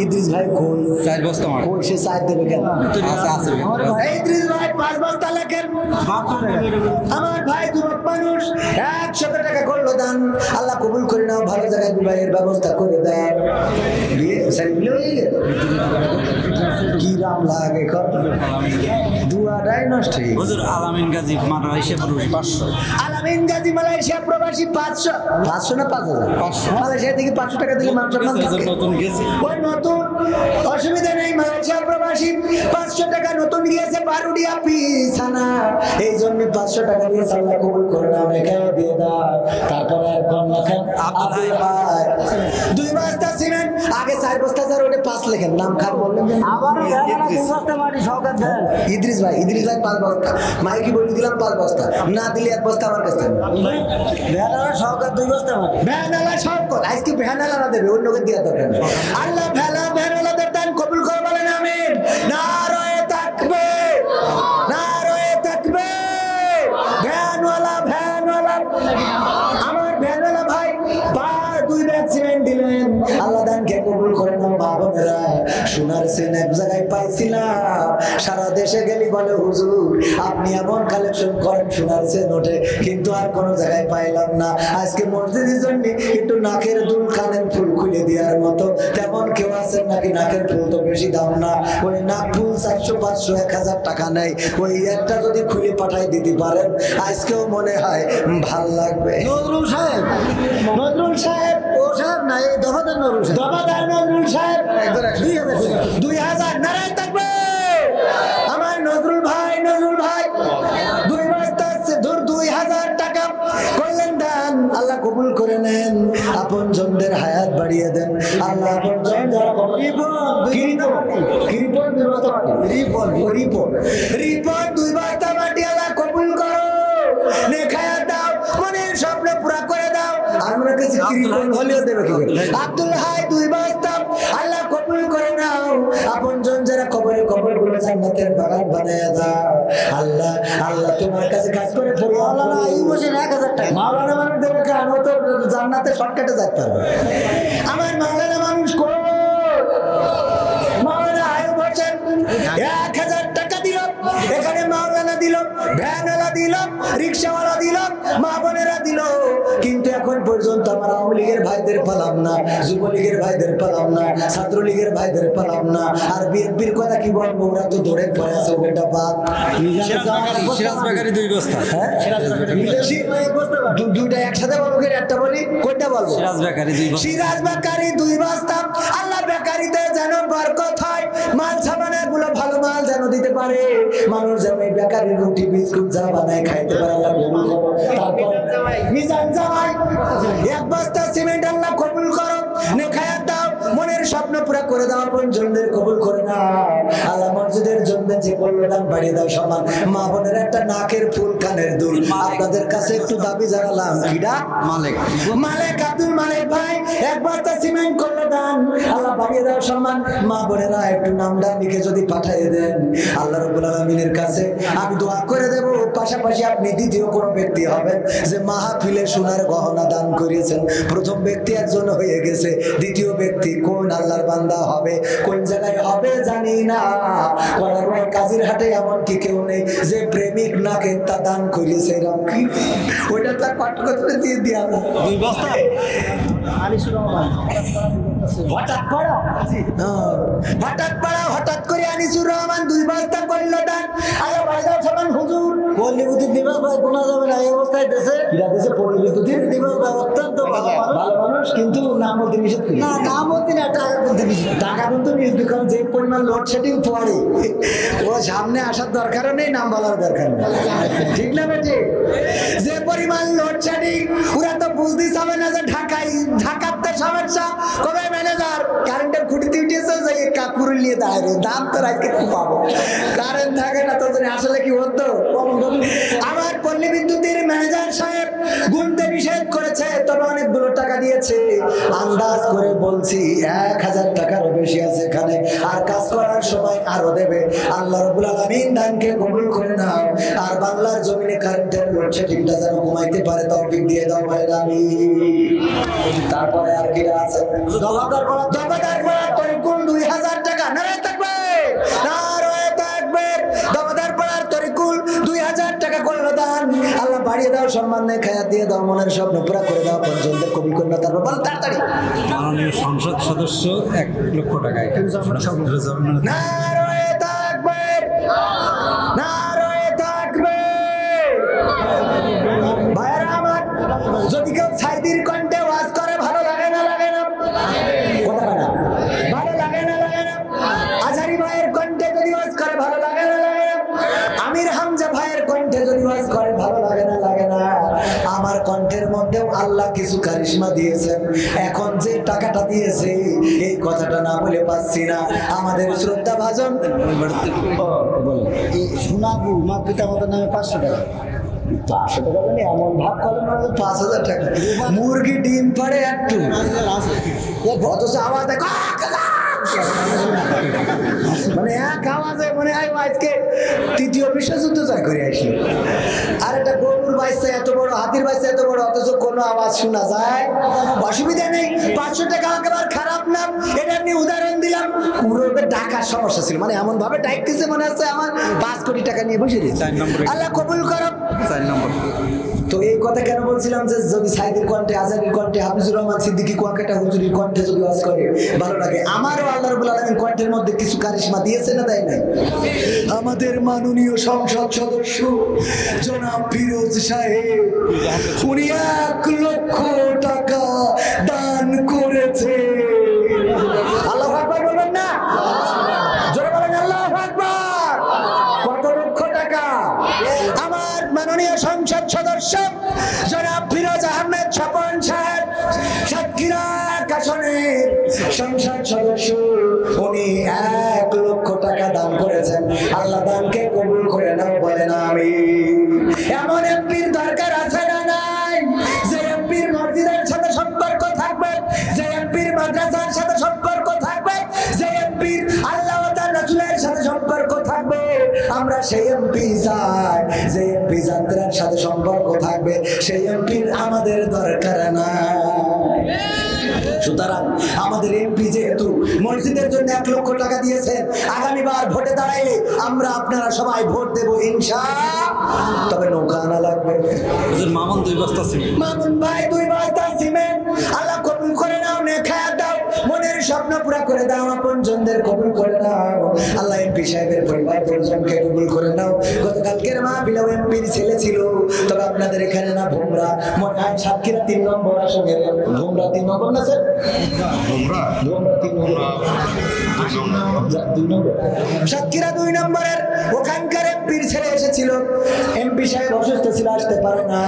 ইদ্রিস ভাই কোন 4 বস্তা মাটি কোন সে সাইড দেবে কেন? আছে ইদ্রিস ভাই 5 বস্তা লেখেন। আমার ভাই যুবক মানুষ 100 টাকা করলো দান। আল্লাহ কবুল করে নাও, ভালো জায়গায় বিবাহের ব্যবস্থা করে দেয়। বিয়ে সাইকেল হয়ে গেল কি রাম লাগে কত দুয়াটাই নষ্ট হয়ে গেল। হুজুর আলামিন গাজী মালয়েশিয়া প্রবাসী 500। আলামিন গাজী মালয়েশিয়া প্রবাসী 500 না 5,000? 500 মালয়েশিয়া থেকে 500 টাকা দিলে মান সম্মান থাকে। নতুন গেছে, ওই নতুন অসুবিধা নেই। মালয়েশিয়া প্রবাসী 500 টাকা নতুন গিয়েছে বারুডিয়া পিছানা, এই জন্য 500 টাকা দিয়ে আল্লাহ কবুল করে নাও, নেকায়াত দিয়ে দাও। তারপরে আর কোন লেখেন? আব্দুল ভাই 2 বস্তা সিমেন্ট, আগে 4 বস্তা, স্যার ওটা 5 লেখেন। নাম খারাপ বললেন আবার 2 বস্তা মাটি সওগাত দেন। ইদ্রিস ভাই 5 বস্তা, মাইকি বলে দিলাম 5 বস্তা, না দিলে 1 বস্তা আমার কাছে। ভেলারা সওগাত 2 বস্তা মাটি। ভ্যানালা সব কর, আজকে ভ্যানালা না দেবে, অন্যকে দিয়ে দরকার নেই। আল্লাহ ভ্যানালাদের দান কবুল করে। বলেন আমিন। নারায়ে তাকবীর, নারায়ে তাকবীর। ভ্যানওয়ালা আমার ভ্যানওয়ালা ভাই 2 ব্যাগ সিমেন্ট দিলেন। আল্লাহ দানকে কবুল করে নাও। মা বোনেরা সোনার চেন এক জায়গায় পাইছিলাম, সারা দেশে গেলি বলে হুজুর আপনি এমন কালেকশন করেন, সোনার চেন ওঠে, কিন্তু আর কোনো জায়গায় পাইলাম না। আজকে মসজিদের জন্য একটু নাকের দুল, কানের ফুল খুলে দেওয়ার মতো তেমন কেউ আছেন নাকি? নাকের ফুল তো বেশি দাম না, ওই নাক ফুল 400, 500, 1,000 টাকা নেই। ওই একটা যদি খুলে পাঠাই দিতে পারেন আজকেও মনে হয় ভাল লাগবে। নজরুল সাহেব, নজরুল সাহেব, ও সাহেব না, এই দফাদার নজরুল সাহেব, দফাদার নজরুল সাহেব 2,000। 2,000 নারায়ে তাকবীর। আমার নজরুল ভাই 2 বস্তা 2,000 টাকা করলেন দান। আল্লাহ কবুল করে নেন। আপন আপনজনদের হায়াত বাড়িয়ে দেন আল্লাহ। আপনজন যারা রিপন 2 বস্তা মাটি আল্লাহ কবুল করো, নেখায়াত দাও, মনের স্বপ্ন পুরা করে দাও। আমরা কাছে কৃপণ হলেও দেবে কি করে? আব্দুল হাই 2 বস্তা আল্লাহ কবুল করে নাও। আপনজন যারা কবরে কবরগুলো জান্নাতের বাগান বানায়া দাও আল্লাহ। আল্লাহ তোমার কাছে কাজ করে মাওলানা এই বছর 1000 টাকা মাওলানা মানুষ দেবে কেন? ও তো জান্নাতে শর্টকাটে যেতে পারবে। আমার মাওলানা মানুষ কোন মাওলানা আয়ু বলছেন 1000 টাকা দিল, এখানে মাওলানা দিল, ভ্যানওয়ালা দিল, রিক্সাওয়ালা দিল, মা বোনেরা দিল, কিন্তু এখন পর্যন্ত আমার আওয়ামী লীগের ভাইদের পেলাম না, যুবলীগের ভাইদের পেলাম না, ছাত্রলীগের ভাইদের পেলাম না। আর বিএনপির কথা কি বলবো, ওরা তো দৌড়ে পড়ে আছে ওটা বাদ। সিরাজ বেকারি 2 বস্তা। হ্যাঁ দুইটা একসাথে বলবো, একটা বলি, কোনটা বলবো? সিরাজ বেকারি 2 বস্তা। সিরাজ বেকারি 2 বস্তা আল্লাহ বেকারিতে যেন বরকত হয়, মাল সামানা গুলো ভালো মাল যেন দিতে পারে, মানুষ যেন এই বেকারি রুটি বিস্কুট যা বানায় খাইতে পারে আল্লাহ কবুল করো। তারপর মিজান জামাই 1 বস্তা সিমেন্ট আল্লাহ কবুল করো, নেখায়াত দাও, মনের স্বপ্ন পুরা করে দাও, আপনজনদের কবুল করে না আল্লাহ। মসজিদের জন্য যে কল্যাণ বাড়িয়ে দাও সমান। মা বোনের একটা নাকের ফুল কানের দুল আপনাদের কাছে একটু দাবি জানালাম, কিডা? মালিক আব্দুল মালিক ভাই 1 বস্তা সিমেন্ট করলো দান আল্লাহ বাড়িয়ে দাও সম্মান। মা বোনেরা একটু নামটা লিখে যদি পাঠিয়ে দেন আল্লাহ রাব্বুল আলামিনের কাছে আমি দোয়া করে দেব। পাশাপাশি আপনি দ্বিতীয় কোন ব্যক্তি হবেন যে মাহফিলে সোনার গহনা দান করেছেন। প্রথম ব্যক্তি একজন হয়ে গেছে, দ্বিতীয় ব্যক্তি কোন আল্লাহর বান্দা হবে, কোন জায়গায় হবে জানি না। কলারওয়ার কাজীর হাটে এমন কি কেউ নেই যে প্রেমিক নাকে তা দান করেছে, এরকম কি? ওইটা তার পাঠ্যক্রমে দিয়ে দিয়া 2 বস্তা। হঠাৎ করে আনিসুর রহমান 2 বস্তা করলো দান আল্লাহ বাজার সমান হুজুর পল্লী বিদ্যুৎ দিবস ভাই কোনা যাবে না এই অবস্থায় দেশে পল্লী বিদ্যুতের দিবস ভাই অত্যন্ত ভালো মানুষ, কিন্তু নাম বলতে নিষেধ করি না, নাম হচ্ছে না, টাকা বলতে নিষেধ। টাকা কিন্তু নিষেধ, কারণ যে পরিমাণ লোডশেডিং পড়ে ও সামনে আসার দরকারও নেই, নাম বলার দরকার নেই, ঠিক না বেটি? যে পরিমাণ লোডশেডিং ওরা তো বুঝতেই হবে না যে ঢাকাতে সমস্যা কবে ম্যানেজার কারেন্টের খুঁটিতে উঠেছে যে কাকুর নিয়ে দাঁড়ায় দাম তো আজকে পাবো, কারেন্ট থাকে না তো আসলে কি হতো? আমার পল্লী বিদ্যুতের ম্যানেজার সাহেব গুনতে নিষেধ করেছে, তবে অনেকগুলো টাকা দিয়েছে। আন্দাজ করে বলছি 1000 টাকারও বেশি আছে এখানে, আর কাজ করার সময় আরো দেবে। আল্লাহ রাব্বুল আলামিন দানকে কবুল করে নাও, আর বাংলার জমিনে কারেন্টের লোডশেডিংটা যেন কমাইতে পারে তৌফিক দিয়ে দাও ভাই রানী। তারপরে আর কি আছে? দফাদার পড়া তরিকুল 2000 টাকা। নারায়ে তাকবীর, নারায়ে তাকবীর। দফাদার পড়ার তরিকুল 2000 টাকা করলো দান আল্লাহ বাড়িয়ে দাও, সম্মান নেই খায়াত দিয়ে দাও, মনের স্বপ্ন পুরা করে দাও, পঞ্চমদের কবুল করে নাও। তারপর বল তাড়াতাড়ি। মাননীয় সংসদ সদস্য 1 লক্ষ টাকা। নারায়ে তাকবীর, নারায়ে তাকবীর। ভাইরা আমার, যদি কেউ সাইদির কণ্ঠে ওয়াজ করে ভালো লাগে না? লাগে না? কথা বলে না। ভালো লাগে না? লাগে না? আজহারি ভাইয়ের কণ্ঠে যদি ওয়াজ করে ভালো লাগে না? লাগে না? আমির হামজা ভাইয়ের কণ্ঠে যদি ওয়াজ করে ভালো লাগে না? লাগে না? আমার কণ্ঠের মধ্যেও আল্লাহ কিছু কারিশমা দিয়েছেন। এখন যে টাকাটা দিয়েছে এই কথাটা না বলে পাচ্ছি না। আমাদের শ্রদ্ধা ভাজন এই সোনাবু মা পিতা মাতার নামে 500 টাকা। 500 টাকা মানে এমন ভাব করেন না 5000 টাকা। মুরগি ডিম পাড়ে একটু, অথচ আওয়াজ মানে এক আওয়াজে মনে হয় আজকে 3য় বিশ্বযুদ্ধ জয় করে আসি। আর একটা গরুর বাচ্চা এত বড়, হাতির বাচ্চা এত বড়, অথচ কোনো আওয়াজ শোনা যায়? অসুবিধা নেই, 500 টাকা একেবারে খারাপ না। এটা আমি উদাহরণ দিলাম। পুরো ঢাকার সমস্যা ছিল, মানে এমন ভাবে ডাইকতেছে মনে হচ্ছে আমার 5 কোটি টাকা নিয়ে বসে দিয়েছে। আল্লাহ কবুল করো। 4 নম্বর। তো এই কথা কেন বলছিলাম যে যদি সাইদের কণ্ঠে, আজহারির কণ্ঠে, হাফিজুর রহমান সিদ্দিকী কুয়াকাটা হুজুরির কণ্ঠে যদি ওয়াজ করে ভালো লাগে। আমারও আল্লাহ রাব্বুল আলামিন কণ্ঠের মধ্যে কিছু কারিশমা দিয়েছে না, দেয় নাই? আমাদের মাননীয় সংসদ সদস্য জনাব ফিরোজ সাহেব, উনি 1 লক্ষ টাকা দান করেছে। আল্লাহু আকবার বলবেন না? জোরে বলেন আল্লাহু আকবার। কত লক্ষ টাকা? আমার মাননীয় সংসদ সদস্য জনাব ফিরোজ আহমেদ স্বপন সাহেব সাতক্ষীরা সংসদ সদস্য উনি 1 লক্ষ টাকা দান করেছেন। আল্লাহ দানকে কবুল করে নাও বলেন আমিন। এমন এমপির দরকার আছে না নাই, যে এমপির মসজিদের সাথে সম্পর্ক থাকবে, যে এমপির মাদ্রাসার সাথে সম্পর্ক থাকবে, যে এমপির আল্লাহ ও তার রাসূলের সাথে সম্পর্ক থাকবে। আমরা সেই এমপি চাই, যে এমপি যাত্রার সাথে সম্পর্ক থাকবে, সেই এমপির আমাদের দরকার নাই। সুতরাং আমাদের এমপি যেহেতু মসজিদের জন্য 1 লক্ষ টাকা দিয়েছেন, আগামীবার ভোটে দাঁড়াইলে আমরা আপনারা সবাই ভোট দেব ইনশাআল্লাহ। তবে নৌকা আনা লাগবে। মামুন 2 বস্তা সিমেন্ট। মামুন ভাই 2 বস্তা সিমেন্ট আল্লাহ কবুল করে নাও, নেখায়াত দাও, মনের স্বপ্ন পুরা করে দাও, আপনজনদের কবুল করে নাও। আল্লাহ এমপি সাহেবের পরিবার পরিজনকে কবুল করে নাও। গতকালকের মাহফিলেও এমপির ছেলে ছিল, তবে আপনাদের এখানে না ভোমরা, মনে হয় সাতক্ষীরা 3 নম্বর আসনে। ভোমরা 3 নম্বর না স্যার? ভোমরা 3 নম্বর, সাতক্ষীরা 2 নম্বরের ওখানকার এমপির ছেলে এসেছিল। এমপি সাহেব অসুস্থ ছিল, আসতে পারে না,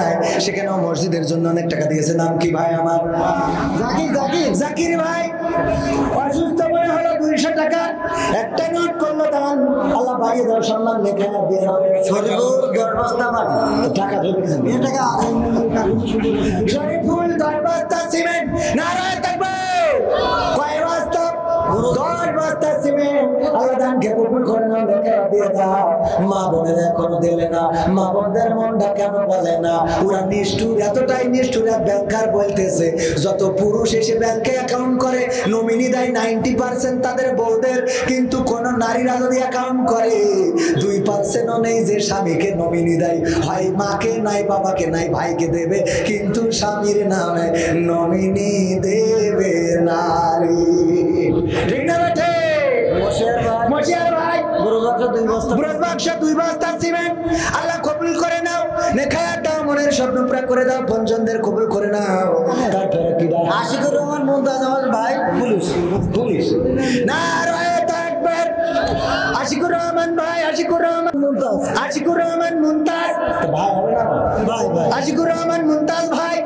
সেখানেও মসজিদের জন্য অনেক টাকা দিয়েছে। নাম কি ভাই আমার? জাকির ভাই। অসুস্থ মনে হলো 200 টাকা একটা নোট করলো দান। আল্লাহ বাড়িয়ে দাও, সম্মান লেখা দিয়ে দাও। শরীফুল 10 বস্তা মাটি টাকা ধরে দিয়েছেন। এই টাকা শরীফুল 10 বস্তা সিমেন্ট। নারায়ে তাকবীর। কয় বস্তা? 10 বস্তা সিমেন্ট। আল্লাহ দানকে কবুল করে নাও, লেখা দিয়ে দাও। মা বোনেরা এখনো দিলে না, মা বোনদের মনটা কেন বলে না? ওরা নিষ্ঠুর, এতটাই নিষ্ঠুর। ব্যাংকার বলতেছে যত পুরুষ এসে ব্যাংকে অ্যাকাউন্ট করে নমিনি দেয় 90% তাদের বউদের, কিন্তু কোন নারীরা যদি অ্যাকাউন্ট করে 2%ও নেই যে স্বামীকে নমিনি দেয়। হয় মাকে নাই, বাবাকে নাই, ভাইকে দেবে, কিন্তু স্বামীর নামে নমিনি দেবে নারী। ঠিক না বেটে? মশিয়ার ভাই 2 বস্তা সিমেন্ট। আল্লাহ কবুল করে নাও, নেখায়াত দাও, মনের স্বপ্ন পুরা করে দাও, পঞ্চনদের কবুল করে নাও। তারপরে কি দাও? আশিকুর রহমান মুমতাজ আমার ভাই পুলিশ। নারায়ে তাকবীর। আশিকুর রহমান ভাই, আশিকুর রহমান মুমতাজ, আশিকুর রহমান মুমতাজ ভাই হবে না? ভাই আশিকুর রহমান মুমতাজ ভাই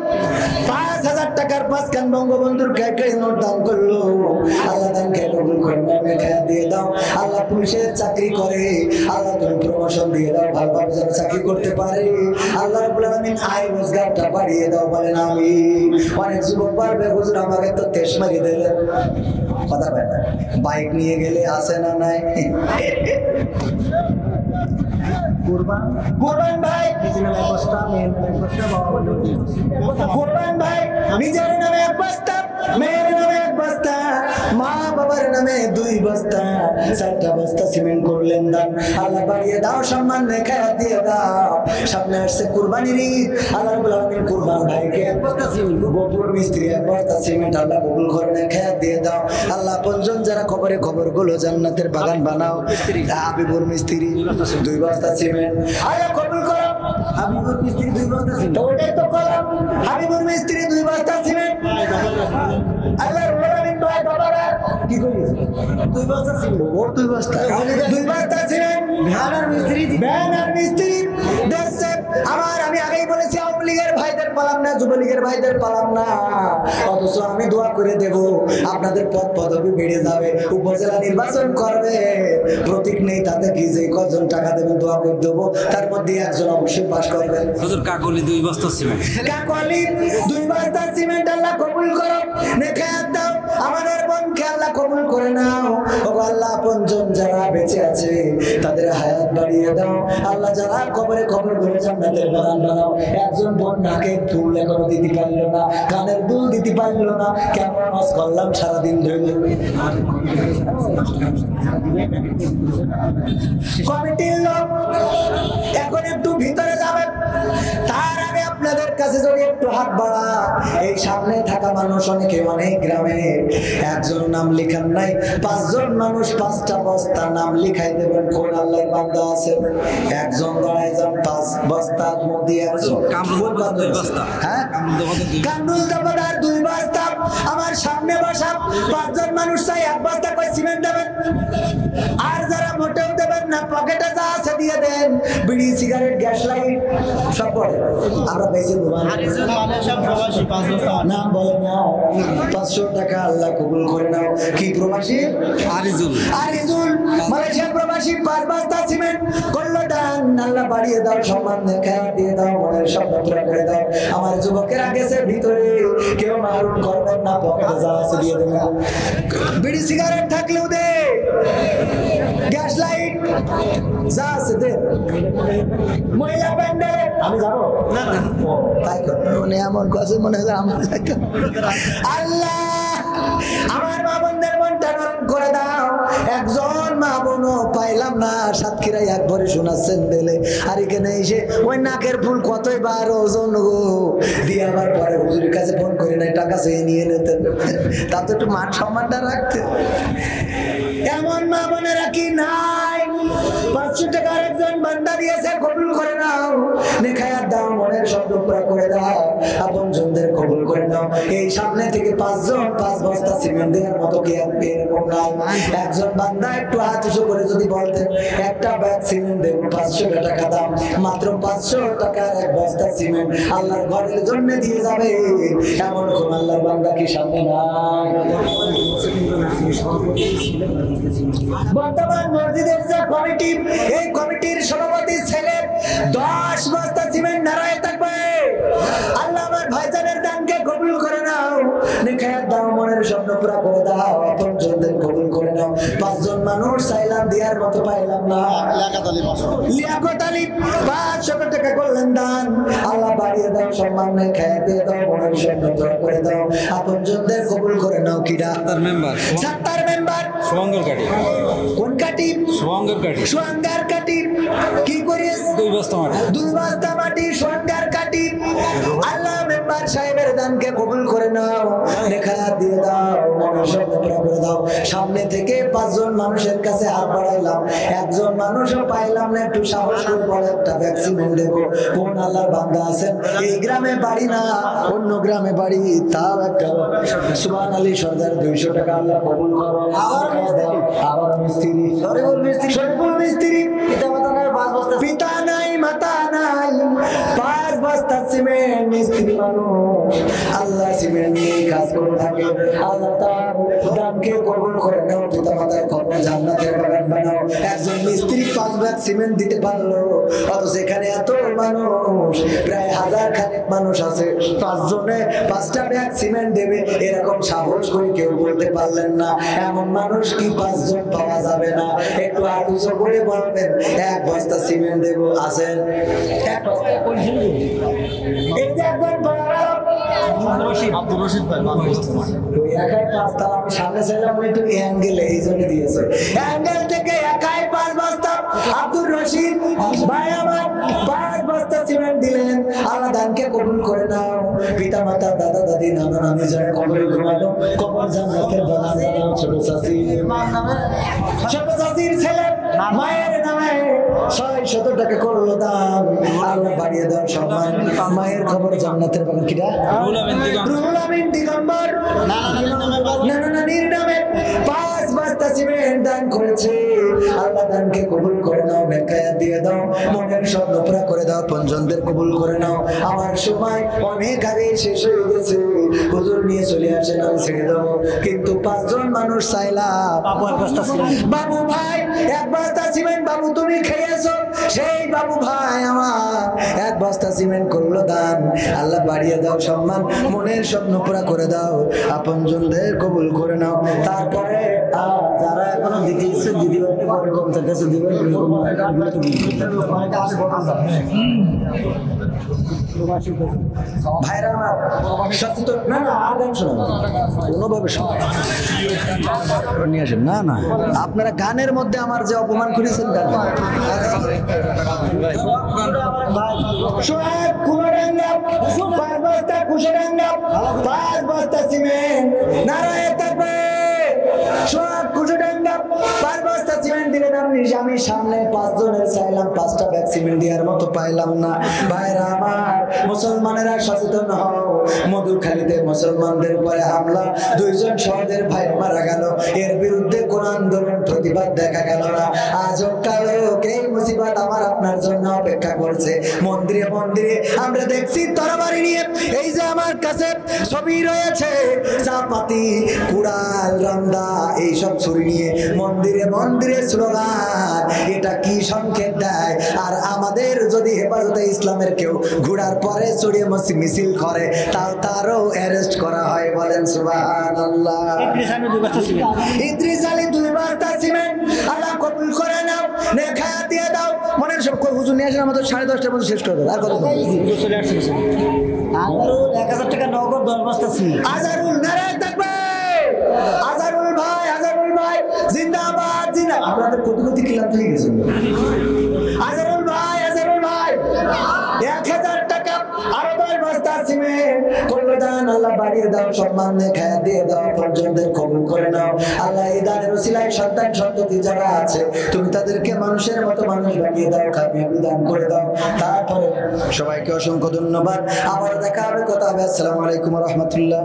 5000 টাকার 5 খান বঙ্গবন্ধুর কাছে নোট দান করলো। আল্লাহ দানকে কবুল করে নাও, নেখায়াত দিয়ে দাও। আল্লাহ পুলিশের চাকরি করে, আল্লাহ তুমি প্রমোশন দিয়ে দাও, ভালোভাবে যেন চাকরি করতে পারে। আল্লাহ রাব্বুল আলামিন আয় রোজগারটা বাড়িয়ে দাও বলেন আমিন। অনেক যুবক বলবে হুজুর আমাকে তো তেশ মারি দিলেন, কথা কয় না। বাইক নিয়ে গেলে আসে না নাই? কুরবান ভাই কুরবান ভাই নিজের নামে 1 বস্তা, মেয়ের নামে 1 বস্তা, মা বাবার নামে 2 বস্তা, 4টা বস্তা সিমেন্ট করলেন দান। আল্লাহ বাড়িয়ে দাও, সম্মান নেখায়াত দিয়ে দাও। সামনে আসছে কুরবানির ঈদ। আল্লাহ রাব্বুল আলামিন কুরবান ভাইকে 1 বস্তা সিমেন্ট, গোপুর মিস্ত্রি 1 বস্তা সিমেন্ট আল্লাহ কবুল করে নেখায়াত দিয়ে দাও। আল্লাহ পঞ্জন যারা খবরগুলো জান্নাতের বাগান বানাও। হাবিবুর মিস্ত্রি 2 বস্তা সিমেন্ট আল্লাহ কবুল করো। হাবিবুর মিস্ত্রি 2 বস্তা সিমেন্ট, ওটাই তো করো। হাবিবুর মিস্ত্রি 2 বস্তা সিমেন্ট। আল্লাহ রাব্বুল আলামিন ভাই বাবারা কি করিস? 2 বস্তা সিমেন্ট, ও 2 বস্তা 2 বস্তা সিমেন্ট। ব্যানার মিস্ত্রি দেখছে আমার, আমি আগেই বলেছি আওয়ামী লীগের ভাইদের পালাম না, যুবলীগের ভাইদের পালাম না, অথচ আমি দোয়া করে দেব আপনাদের পদ পদবি বেড়ে যাবে। উপজেলা নির্বাচন করবে, প্রতীক নেই তাতে কি, যে কজন টাকা দেবেন দোয়া করে দেবো, তার মধ্যে একজন অবশ্যই পাশ করবেন। হুজুর কাকলি 2 বস্তা সিমেন্ট, কাকলি 2 বস্তা সিমেন্ট আল্লাহ কবুল করো, নেখায়াত দাও। আমাদের বোনকে আল্লাহ কবুল করে নাও। ও আল্লাহ পঞ্চম যারা বেঁচে আছে তাদের হায়াত বাড়িয়ে দাও। আল্লাহ যারা কবরে গুলো জান্নাতের বাগান বানাও। একজন বোন নাকে ফুল এখনো দিতে পারলো না, কানের দুল দিতে পারলো না, কেমন নামাজ করলাম সারাদিন ধরে। কমিটির লোক এখন একটু ভিতরে যাবেন, তার আগে আপনাদের কাছে যদি একটু হাত বাড়া। এই সামনে থাকা মানুষ অনেকে অনেক গ্রামে একজন নাম লিখান নাই, 5 জন মানুষ 5টা বস্তার নাম লিখাই দেবেন। কোন আল্লাহর বান্দা আছে? একজন দাঁড়ায় যান, 5 বস্তার মধ্যে একজন। হ্যাঁ, কামরুল দাবাদার 2 বস্তা। আমার সামনে বসা 5 জন মানুষ চাই 1 বস্তা করে সিমেন্ট দেবেন। আর যারা মোটেও দেবেন না, পকেটে যা আছে দিয়ে দেন। বিড়ি, সিগারেট, গ্যাস লাইট সব পড়ে আমরা বেঁচে দেবো নাম বলে না 500 টাকা আল্লাহ কবুল করে নাও কি প্রবাসী আরিজুল মালয়েশিয়ার প্রবাসী 5 বস্তা সিমেন্ট করলো দান আল্লাহ বাড়িয়ে দাও সম্মান দেখা দিয়ে দাও মনের সব পুরো করে দাও আমার যুবকেরা গেছে ভিতরে কেউ মারুন করবেন না পকেটে যা আছে দিয়ে দেবেন বিড়ি সিগারেট থাকলেও দে গ্যাস লাইট যা আছে দে মহিলা প্যান্ডেল আমি যাবো না তাই মানে এমন কাছে মনে হয় আমার আল্লাহ আমার মা বোনদের মনটা নরম করে দাও একজন মা বোনও পাইলাম না সাতক্ষীরায় একবারে শোনাচ্ছেন দিলে আর এখানে এসে ওই নাকের ফুল কতই বার ওজন গো দিয়ে আবার পরে হুজুরের কাছে ফোন করে নাই টাকা চেয়ে নিয়ে নিতেন তা তো একটু মান সম্মানটা রাখতে এমন মা বোনেরা কি নাই 500 টাকার একজন বান্দা দিয়েছে কবুল করে নাও নেখায়াত দাও মনের শব্দ পুরা করে দাও আপন জনদের কবুল করে নাও এই সামনে থেকে 5 জন 5 বস্তা সিমেন্ট দেওয়ার মতো কি এরকম নাই একজন বান্দা একটু হাত উঁচু করে যদি বলতেন একটা ব্যাগ সিমেন্ট দেব 500 টাকা দাম মাত্র 500 টাকার এক বস্তা সিমেন্ট আল্লাহর ঘরের জন্য দিয়ে যাবে এমন কোন আল্লাহর বান্দা কি সামনে নাই বর্তমান মসজিদের যে কমিটি এই কমিটির সভাপতি ছেলে 10 বস্তা সিমেন্ট নারায় থাকবে আল্লাহ আমার ভাইজানের দানকে কবুল করে নাও নেখায়াত দাও মনের স্বপ্ন পুরা করে দাও আপন জনদের কবুল করে নাও 5 জন মানুষ চাইলাম দেওয়ার মতো পাইলাম না লিয়াকত আলী 500 টাকা করলেন দান আল্লাহ বাড়িয়ে দাও সম্মান নেখায়াত দিয়ে দাও মনের স্বপ্ন পুরা করে দাও আপন জনদের কবুল করে নাও কিডা সাত্তার মেম্বার সোয়াঙ্গর কাটি কোন কাটি সোয়াঙ্গার কাটি কি করিস 2 বস্তা মাটি 2 বস্তা মাটি সোয়াঙ্গার কাটি আল্লাহ মেম্বার সাহেবের দানকে কবুল করে নাও নেখায়াত দিয়ে দাও মনের স্বপ্ন পুরা করে দাও সামনে থেকে 5 জন মানুষের কাছে হাত বাড়াইলাম একজন মানুষও পাইলাম না একটু সাহস করে বলে একটা ভ্যাকসিন দেবো কোন আল্লাহর বান্দা আছেন এই গ্রামে বাড়ি না অন্য গ্রামে বাড়ি তাও একটা সুবহান আলী সর্দার 200 টাকা আল্লাহ কবুল করো আবার মিস্ত্রি শরীফুল মিস্ত্রি পিতা নাই মাতা নাই 5 বস্তা সিমেন্ট মিস্ত্রি মানুষ আল্লাহ সিমেন্ট নিয়ে কাজ করে থাকে আল্লাহ তার দানকে কবুল করে নাও পিতা মাতার কবর জান্নাতের বাগান বানাও একজন মিস্ত্রি 5 ব্যাগ সিমেন্ট দিতে পারলো অথচ এখানে এত মানুষ প্রায় 1000 খানেক মানুষ আছে 5 জনে 5টা ব্যাগ সিমেন্ট দেবে এরকম সাহস করে কেউ বলতে পারলেন না এমন মানুষ কি 5 জন পাওয়া যাবে না একটু হাত উঁচু করে বলবেন 1 বস্তা সিমেন্ট দেব আছেন 1 বস্তা এই যে একজন আব্দুর রশিদ ভাই ওই একাই 5 তালা আমি সামনে ছিলাম একটু অ্যাঙ্গেলে এই জন্য দিয়েছে অ্যাঙ্গেল থেকে একাই 5 বস্তা আব্দুর রশিদ ভাই আমার 5 বস্তা সিমেন্ট দিলেন আল্লাহ দানকে কবুল করে নাও পিতা মাতা দাদা দাদি নানা নানি যারা কবরে ঘুমালো কবর জান্নাতের বাগান বানাও ছোট চাচির ছেলে মায়ের নামে 600 টাকা করলো দান আল্লাহ বাড়িয়ে দাও সম্মান মায়ের খবর জান্নাতের বাগান কিরা রুহুল আমিন দিগম্বর নানা নানির নামে 5 বস্তা সিমেন্ট দান করেছে আল্লাহ দানকে কবুল করে নাও নেখায়াত দিয়ে দাও মনের স্বপ্ন পুরা করে দাও পঞ্জনদের কবুল করে নাও আমার সময় অনেক আগে শেষ হয়ে গেছে হুজুর নিয়ে চলে আসেন আমি ছেড়ে দেবো কিন্তু 5 জন মানুষ চাইলাম বাবু ভাই 1 বস্তা সিমেন্ট বাবু তুমি খেয়েছো সেই বাবু ভাই আমার 1 বস্তা সিমেন্ট করলো দান আল্লাহ বাড়িয়ে দাও সম্মান মনের স্বপ্ন পুরা করে দাও আপনজনদের কবুল করে নাও তারপরে যারা এখনো দিতে ইচ্ছে দিদি ভাই কমতে কাছে দিবেন ভাইরা সচেতন না না আর গান শোনাবো কোনোভাবে নিয়ে আসেন না না আপনারা গানের মধ্যে আমার যে অপমান করেছেন গান পাঁচ বস্তা সিমেন্ট নারায় থাকবে সব কুচুডাঙ্গা 5 বস্তা সিমেন্ট দিলেন আপনি আমি সামনে 5 জনের চাইলাম 5টা ব্যাগ সিমেন্ট দেওয়ার মতো পাইলাম না ভাইরা আমার মুসলমানেরা সচেতন হও মধুখালীতে মুসলমানদের উপরে হামলা 2 জন সহদের ভাই মারা গেল এর বিরুদ্ধে কোন আন্দোলন প্রতিবাদ দেখা গেল না আজও কালো এই মুসিবত আমার আপনার জন্য হবে অপেক্ষা করছে। মন্দিরে মন্দিরে আমরা দেখছি তরবারি নিয়ে, এই যে আমার কাছে ছবি রয়েছে, চাপাতি, কুড়াল, রান্দা, এইসব ছুরি নিয়ে মন্দিরে মন্দিরে স্লোগান। এটা কি সংকেত দেয়? আর আমাদের যদি হেফাজতে ইসলামের কেউ ঘোড়ার পরে চড়িয়ে মিছিল করে, তাও তারও অ্যারেস্ট করা হয়। বলেন সুবহানাল্লাহ। ইদ্রিস আলী 2 বস্তা সিমেন্ট আল্লাহ কবুল করে নাও, নেখা দিয়ে দাও। মনের সব হুজুর নিয়ে আসেন, আমাদের 10:30টার মধ্যে শেষ করে দেবো। আর কত আজারুল 1000 টাকা নগদ 10 বস্তা সিমেন্ট। আজারুল নারায় থাকবে। আজারুল ভাই জিন্দাবাদ, জিন্দাবাদ। আপনাদের কত ক্লান্ত হয়ে গেছে। আজারুল ভাই 1000 টাকা আরো 10 বস্তা সিমেন্ট করলে দান। আল্লাহ বাড়িয়ে দাও, সম্মান খায়া দিয়ে দাও, পর্যন্তের কবুল করে নাও। আল্লাহ এই দানের ওসিলায় সন্তান সন্ততি যারা আছে, তুমি তাদেরকে মানুষের মতো মানুষ বানিয়ে দাও, কামিয়াবি দান করে দাও। তারপরে সবাইকে অসংখ্য ধন্যবাদ। আবার দেখা হবে, কথা হবে। আসসালামু আলাইকুম ওয়া রাহমাতুল্লাহ।